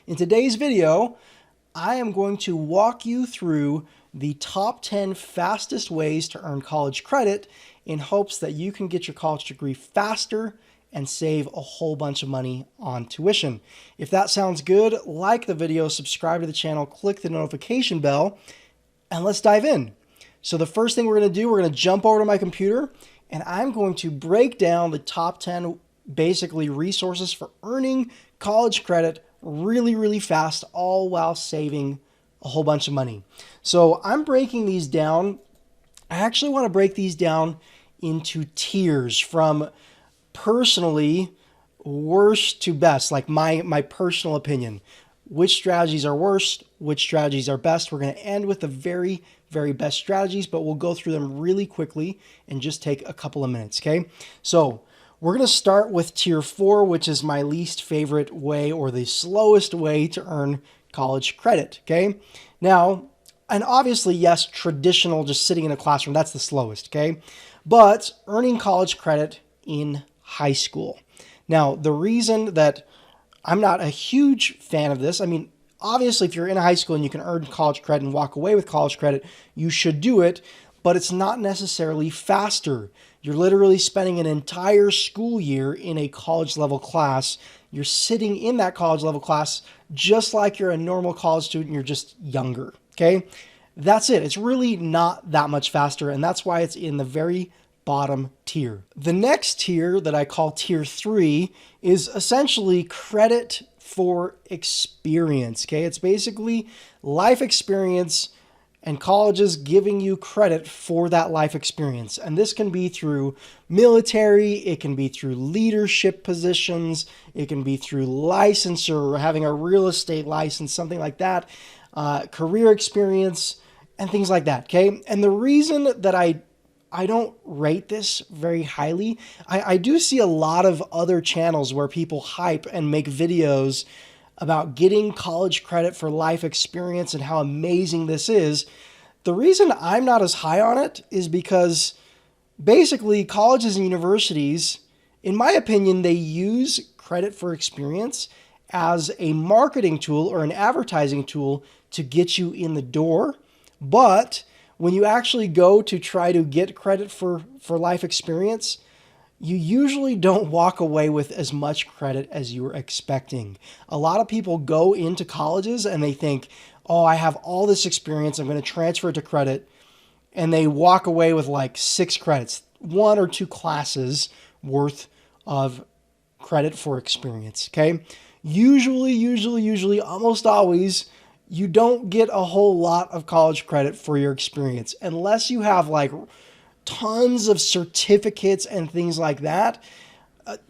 In today's video, I am going to walk you through the top 10 fastest ways to earn college credit in hopes that you can get your college degree faster and save a whole bunch of money on tuition. If that sounds good, like the video, subscribe to the channel, click the notification bell, and let's dive in. So the first thing we're going to do, we're going to jump over to my computer, and I'm going to break down the top 10 basically resources for earning college credit really fast, all while saving a whole bunch of money. So I'm breaking these down. I actually want to break these down into tiers from personally worst to best, like my personal opinion. Which strategies are worst, which strategies are best. We're going to end with the very best strategies, but we'll go through them really quickly and just take a couple of minutes, okay? So we're going to start with tier 4, which is my least favorite way or the slowest way to earn college credit, okay? Now, and obviously, yes, traditional, just sitting in a classroom, that's the slowest, okay? But earning college credit in high school. Now, the reason that I'm not a huge fan of this, I mean, obviously, if you're in high school and you can earn college credit and walk away with college credit, you should do it, but it's not necessarily faster. You're literally spending an entire school year in a college level class. You're sitting in that college level class just like you're a normal college student, you're just younger, okay? That's it. It's really not that much faster, and that's why it's in the very bottom tier. The next tier that I call tier 3 is essentially credit for experience, okay? It's basically life experience and colleges giving you credit for that life experience. And this can be through military, it can be through leadership positions, it can be through licensure or having a real estate license, something like that, career experience, and things like that, okay? And the reason that I don't rate this very highly, I do see a lot of other channels where people hype and make videos about getting college credit for life experience and how amazing this is. The reason I'm not as high on it is because basically colleges and universities, in my opinion, they use credit for experience as a marketing tool or an advertising tool to get you in the door. But when you actually go to try to get credit for life experience, you usually don't walk away with as much credit as you were expecting. A lot of people go into colleges and they think, oh, I have all this experience, I'm going to transfer it to credit. And they walk away with like 6 credits, 1 or 2 classes worth of credit for experience, okay? Usually, almost always, you don't get a whole lot of college credit for your experience unless you have like tons of certificates and things like that.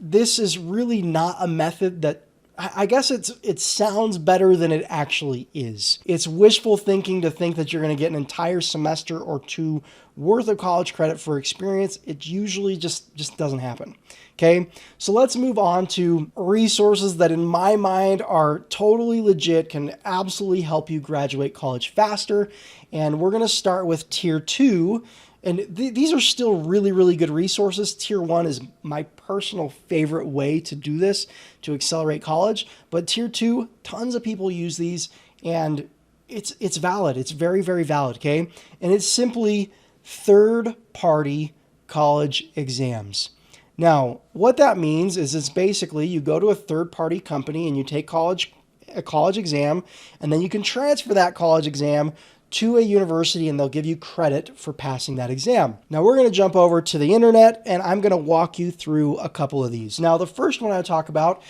This is really not a method that, I guess it sounds better than it actually is. It's wishful thinking to think that you're going to get an entire semester or 2 worth of college credit for experience. It usually just doesn't happen. Okay, so let's move on to resources that in my mind are totally legit, can absolutely help you graduate college faster. And we're going to start with tier 2. And these are still really good resources. Tier 1 is my personal favorite way to do this, to accelerate college. But tier 2, tons of people use these, and it's valid. It's very valid, okay? And it's simply third-party college exams. Now, what that means is it's basically you go to a third-party company and you take a college exam, and then you can transfer that college exam to a university and they'll give you credit for passing that exam. Now we're going to jump over to the internet and I'm going to walk you through a couple of these. Now the first one I talk about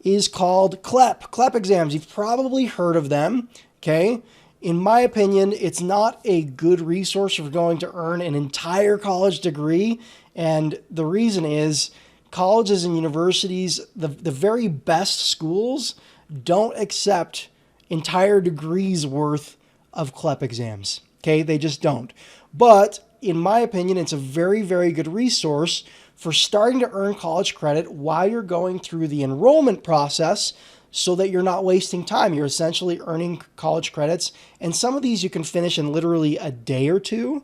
is called CLEP exams. You've probably heard of them, okay? In my opinion, it's not a good resource for going to earn an entire college degree, and the reason is colleges and universities, the very best schools don't accept entire degrees worth of CLEP exams. Okay, they just don't. But in my opinion, it's a very good resource for starting to earn college credit while you're going through the enrollment process so that you're not wasting time. You're essentially earning college credits, and some of these you can finish in literally a day or 2,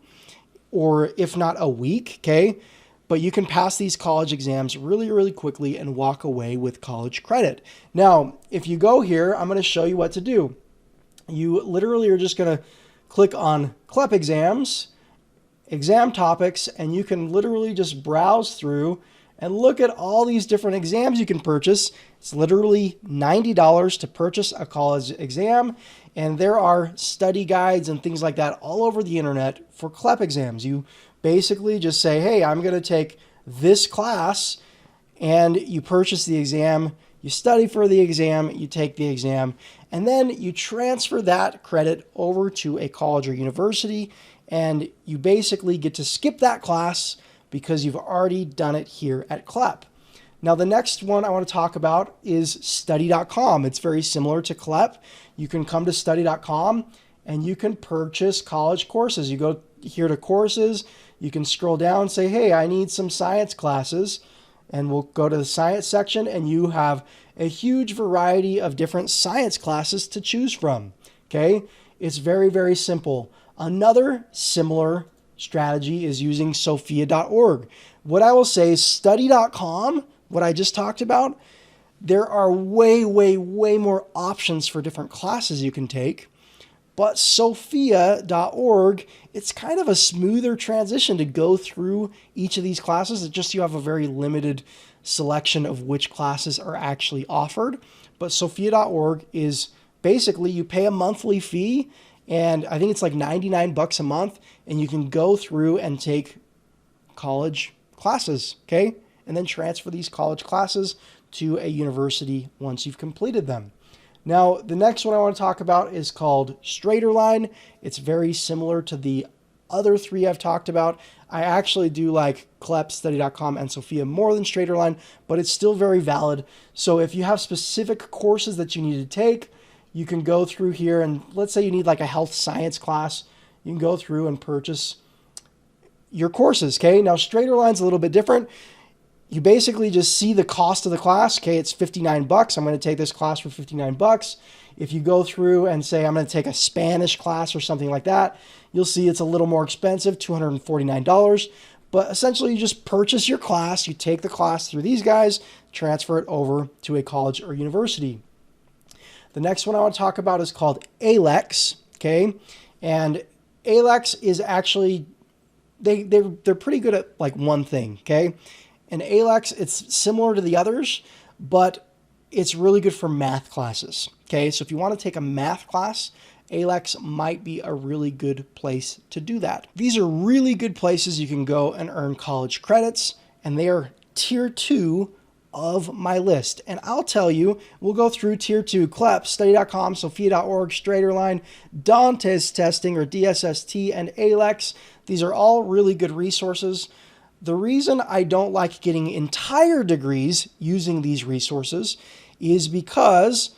or if not a week, okay? but you can pass these college exams really, really quickly and walk away with college credit. Now, if you go here, I'm going to show you what to do. You literally are just going to click on CLEP exams, exam topics, and you can literally just browse through and look at all these different exams you can purchase. It's literally $90 to purchase a college exam, and there are study guides and things like that all over the internet for CLEP exams. You basically just say, hey, I'm going to take this class, and you purchase the exam, you study for the exam, you take the exam, and then you transfer that credit over to a college or university, and you basically get to skip that class because you've already done it here at CLEP. Now, the next one I want to talk about is study.com. It's very similar to CLEP. You can come to study.com and you can purchase college courses. You go here to courses, you can scroll down and say, hey, I need some science classes, and we'll go to the science section, and you have a huge variety of different science classes to choose from. Okay, it's very, very simple. Another similar strategy is using sophia.org. What I will say is study.com, what I just talked about, there are way, way, way more options for different classes you can take. But sophia.org, it's kind of a smoother transition to go through each of these classes. It's just you have a very limited selection of which classes are actually offered. But sophia.org is basically you pay a monthly fee, and I think it's like $99 a month, and you can go through and take college classes, okay? And then transfer these college classes to a university once you've completed them. Now, the next one I want to talk about is called StraighterLine. It's very similar to the other three I've talked about. I actually do like CLEP, study.com, and Sophia more than StraighterLine, but it's still very valid. So if you have specific courses that you need to take, you can go through here, and let's say you need like a health science class, you can go through and purchase your courses, okay? Now, StraighterLine's a little bit different. You basically just see the cost of the class. Okay, it's $59. I'm going to take this class for $59. If you go through and say, I'm going to take a Spanish class or something like that, you'll see it's a little more expensive, $249. But essentially, you just purchase your class, you take the class through these guys, transfer it over to a college or university. The next one I want to talk about is called ALEX, okay? And ALEX is actually, they're pretty good at like one thing, okay? And ALEX, it's similar to the others, but it's really good for math classes. Okay, so if you want to take a math class, ALEX might be a really good place to do that. These are really good places you can go and earn college credits, and they are tier 2 of my list. And I'll tell you, we'll go through tier 2, CLEP, study.com, sophia.org, StraighterLine, Dante's Testing or DSST, and ALEX. These are all really good resources. The reason I don't like getting entire degrees using these resources is because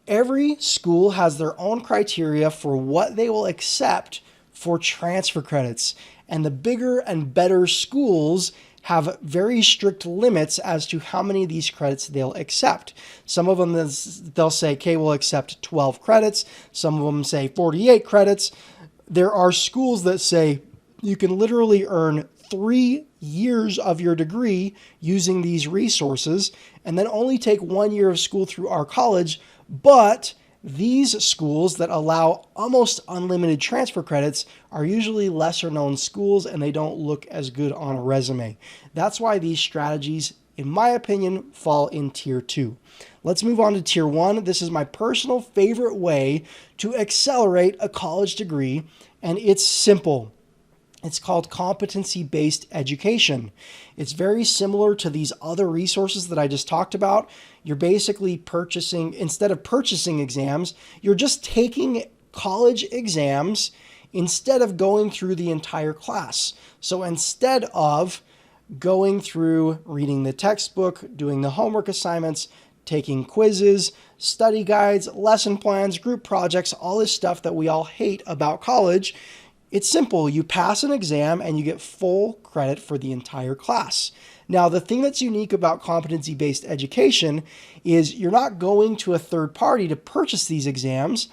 every school has their own criteria for what they will accept for transfer credits. And the bigger and better schools have very strict limits as to how many of these credits they'll accept. Some of them, they'll say, okay, we'll accept 12 credits. Some of them say 48 credits. There are schools that say you can literally earn 3 years of your degree using these resources and then only take 1 year of school through our college. But these schools that allow almost unlimited transfer credits are usually lesser known schools, and they don't look as good on a resume. That's why these strategies, in my opinion, fall in tier 2. Let's move on to tier 1. This is my personal favorite way to accelerate a college degree, and it's simple. It's called competency-based education. It's very similar to these other resources that I just talked about. You're basically purchasing, instead of purchasing exams, you're just taking college exams instead of going through the entire class. So instead of going through reading the textbook, doing the homework assignments, taking quizzes, study guides, lesson plans, group projects, all this stuff that we all hate about college, it's simple. You pass an exam and you get full credit for the entire class. Now, the thing that's unique about competency-based education is you're not going to a third party to purchase these exams.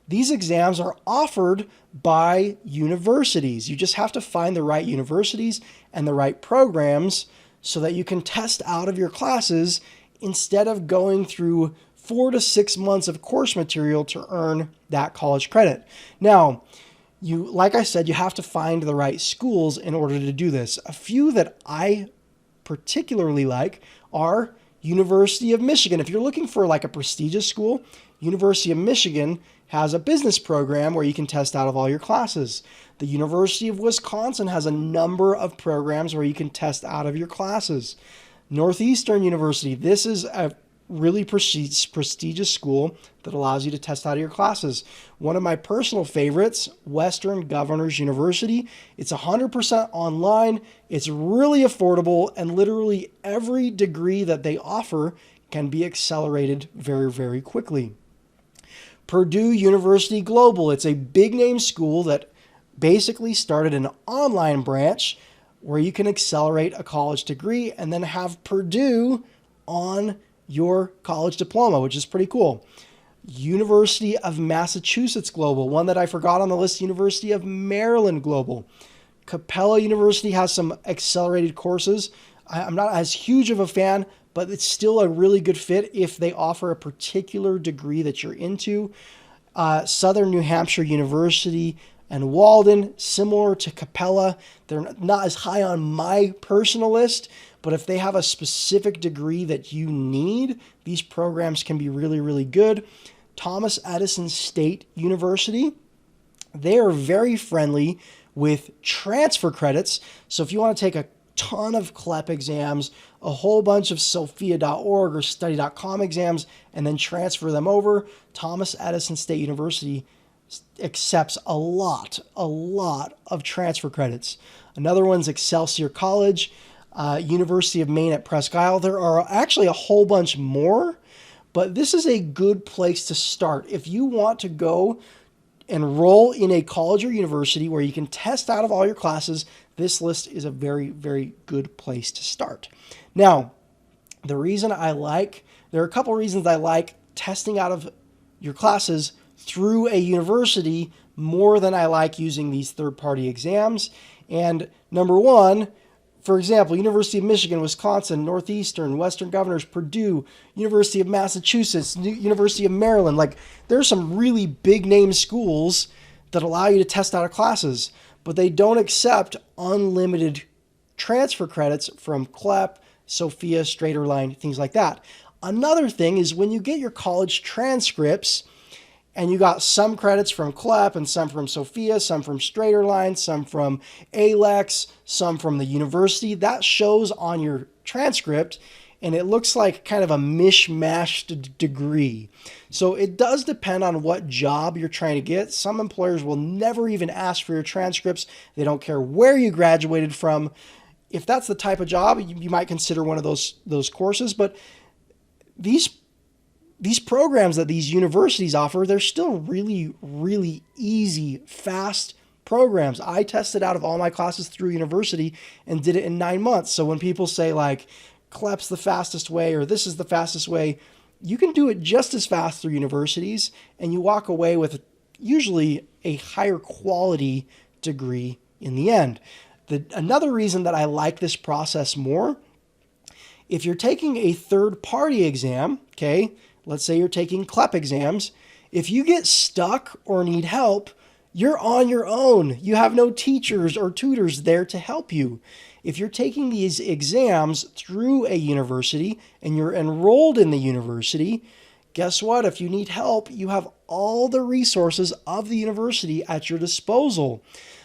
These exams are offered by universities. You just have to find the right universities and the right programs so that you can test out of your classes instead of going through 4 to 6 months of course material to earn that college credit. Now, like I said, you have to find the right schools in order to do this. A few that I particularly like are University of Michigan. If you're looking for like a prestigious school, University of Michigan has a business program where you can test out of all your classes. The University of Wisconsin has a number of programs where you can test out of your classes. Northeastern University, this is a really prestigious school that allows you to test out of your classes. One of my personal favorites, Western Governors University. It's 100% online. It's really affordable, and literally every degree that they offer can be accelerated very, very quickly. Purdue University Global. It's a big name school that basically started an online branch where you can accelerate a college degree and then have Purdue on your college diploma, which is pretty cool. University of Massachusetts Global, one that I forgot on the list, University of Maryland Global. Capella University has some accelerated courses. I'm not as huge of a fan, but it's still a really good fit if they offer a particular degree that you're into. Southern New Hampshire University and Walden, similar to Capella. They're not as high on my personal list, but if they have a specific degree that you need, these programs can be really, really good. Thomas Edison State University, they are very friendly with transfer credits. So if you want to take a ton of CLEP exams, a whole bunch of sophia.org or study.com exams, and then transfer them over, Thomas Edison State University accepts a lot of transfer credits. Another one's Excelsior College, University of Maine at Presque Isle. There are actually a whole bunch more, but this is a good place to start. If you want to go enroll in a college or university where you can test out of all your classes, this list is a very, very good place to start. Now, there are a couple reasons I like testing out of your classes through a university more than I like using these third-party exams. And number one, for example, University of Michigan, Wisconsin, Northeastern, Western Governors, Purdue, University of Massachusetts, University of Maryland. Like, there's some really big name schools that allow you to test out of classes, but they don't accept unlimited transfer credits from CLEP, Sophia, Straighterline, things like that. Another thing is when you get your college transcripts and you got some credits from CLEP and some from Sophia, some from Straighterline, some from ALEX, some from the university, that shows on your transcript and it looks like kind of a mishmashed degree. So it does depend on what job you're trying to get. Some employers will never even ask for your transcripts. They don't care where you graduated from. If that's the type of job, you might consider one of those courses. But these programs that these universities offer, they're still really, really easy, fast programs. I tested out of all my classes through university and did it in 9 months. So when people say like, CLEP's the fastest way or this is the fastest way, you can do it just as fast through universities and you walk away with usually a higher quality degree in the end. Another reason that I like this process more, if you're taking a third-party exam, okay, let's say you're taking CLEP exams, if you get stuck or need help, you're on your own. You have no teachers or tutors there to help you. If you're taking these exams through a university and you're enrolled in the university, guess what? If you need help, you have all the resources of the university at your disposal.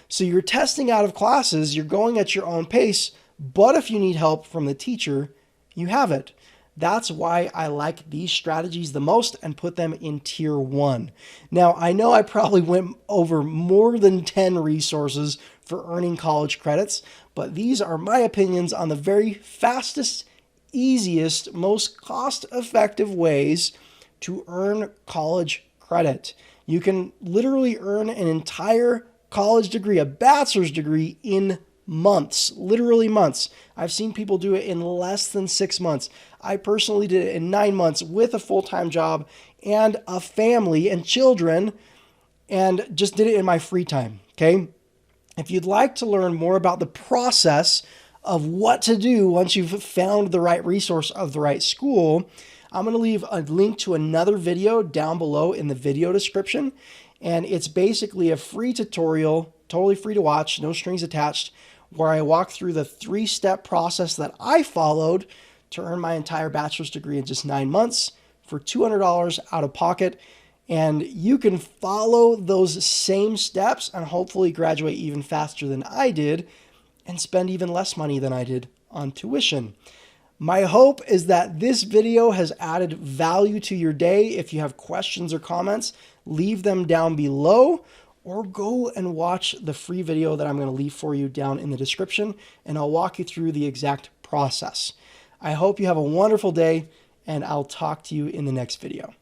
So you're testing out of classes, you're going at your own pace, but if you need help from the teacher, you have it. That's why I like these strategies the most and put them in tier 1. Now, I know I probably went over more than 10 resources for earning college credits, but these are my opinions on the very fastest, easiest, most cost-effective ways to earn college credit. You can literally earn an entire college degree, a bachelor's degree, in months, literally months. I've seen people do it in less than 6 months. I personally did it in 9 months with a full-time job and a family and children. and just did it in my free time. Okay. If you'd like to learn more about the process of what to do once you've found the right resource of the right school, I'm going to leave a link to another video down below in the video description. And it's basically a free tutorial, totally free to watch, no strings attached, where I walk through the 3-step process that I followed to earn my entire bachelor's degree in just 9 months for $200 out of pocket. And you can follow those same steps and hopefully graduate even faster than I did and spend even less money than I did on tuition. My hope is that this video has added value to your day. If you have questions or comments, leave them down below, or go and watch the free video that I'm going to leave for you down in the description, and I'll walk you through the exact process. I hope you have a wonderful day, and I'll talk to you in the next video.